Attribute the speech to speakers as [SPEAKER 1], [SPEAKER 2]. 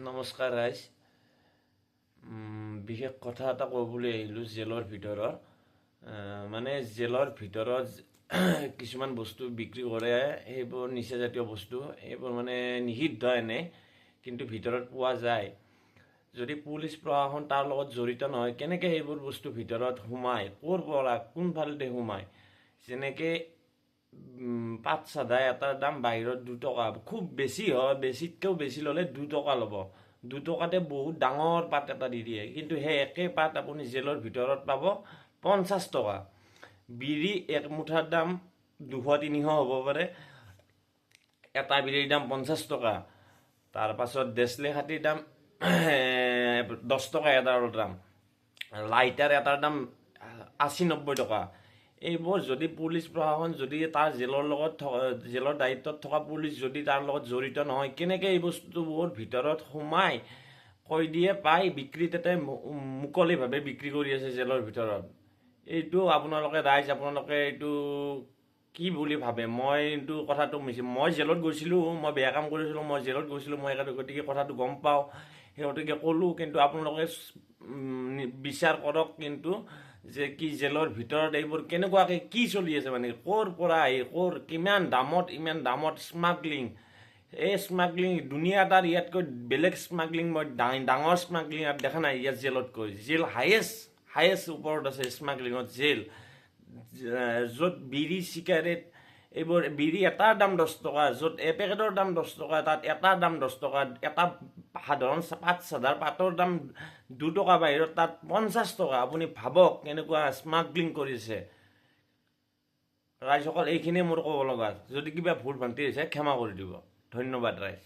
[SPEAKER 1] নমস্কাৰ ৰাইজ। বিশেষ কথা এটা ক'বলৈ আহিলোঁ জেলৰ ভিতৰত। মানে জেলৰ ভিতৰত কিছুমান বস্তু বিক্ৰী কৰে, সেইবোৰ নিচাজাতীয় বস্তু, এইবোৰ মানে নিষিদ্ধ এনে, কিন্তু ভিতৰত পোৱা যায়। যদি পুলিচ প্ৰশাসন তাৰ লগত জড়িত নহয়, কেনেকৈ সেইবোৰ বস্তু ভিতৰত সোমায়, ক'ৰ পৰা কোনফালেদি সোমায়? যেনেকৈ পাত চাধা এটাৰ দাম বাহিৰত 2 টকা, খুব বেছি হয়, বেছিতকৈও বেছি ল'লে 2 টকা ল'ব। 2 টকাতে বহুত ডাঙৰ পাত এটা দি দিয়ে, কিন্তু সেই একে পাত আপুনি জেলৰ ভিতৰত পাব 50 টকা। বিড়ি এক মুঠাৰ দাম 200-300 হ'ব পাৰে, এটা বিড়িৰ দাম 50 টকা। তাৰপাছত ডেচলে খাটিৰ দাম 10 টকা এটাৰ দাম, লাইটাৰ এটাৰ দাম 80-90 টকা। এইবোৰ যদি পুলিচ প্ৰশাসন যদি তাৰ জেলৰ দায়িত্বত থকা পুলিচ যদি তাৰ লগত জড়িত নহয়, কেনেকৈ এই বস্তুবোৰ ভিতৰত সোমাই কৈ দিয়ে পাই বিক্ৰী তাতে মুকলিভাৱে বিক্ৰী কৰি আছে জেলৰ ভিতৰত। এইটো আপোনালোকে এইটো কি বুলি ভাবে? মই এইটো কথাটো মই জেলত গৈছিলোঁ, মই বেয়া কাম কৰিছিলোঁ, মই জেলত গৈছিলোঁ, মই গতিকে কথাটো গম পাওঁ, সেই গতিকে ক'লোঁ। কিন্তু আপোনালোকে বিচাৰ কৰক কিন্তু যে কি জেলৰ ভিতৰত এইবোৰ কেনেকুৱাকৈ কি চলি আছে, মানে ক'ৰ পৰা আহি কিমান দামত স্মাগলিং। এই স্মাগলিং দুনিয়া এটাৰ ইয়াতকৈ বেলেগ স্মাগলিং মই ডাঙৰ স্মাগলিং ইয়াত দেখা নাই। ইয়াত জেলতকৈ জেল হায়েষ্ট ওপৰত আছে স্মাগলিঙত জেল, য'ত বিড়ি চিগাৰেট এইবোৰ বিড়ি এটাৰ দাম 10 টকা, য'ত এপেকেটৰ দাম 10 টকা, তাত এটাৰ দাম 10 টকা। এটা সাধাৰণ পাত চাধাৰ পাতৰ দাম 2 টকা বাহিৰত, তাত 50 টকা। আপুনি ভাবক কেনেকুৱা স্মাগলিং কৰিছে। ৰাইজসকল, এইখিনিয়ে মোৰ ক'ব লগা। যদি কিবা ভুল ভ্ৰান্তি হৈছে ক্ষমা কৰি দিব। ধন্যবাদ ৰাইজ।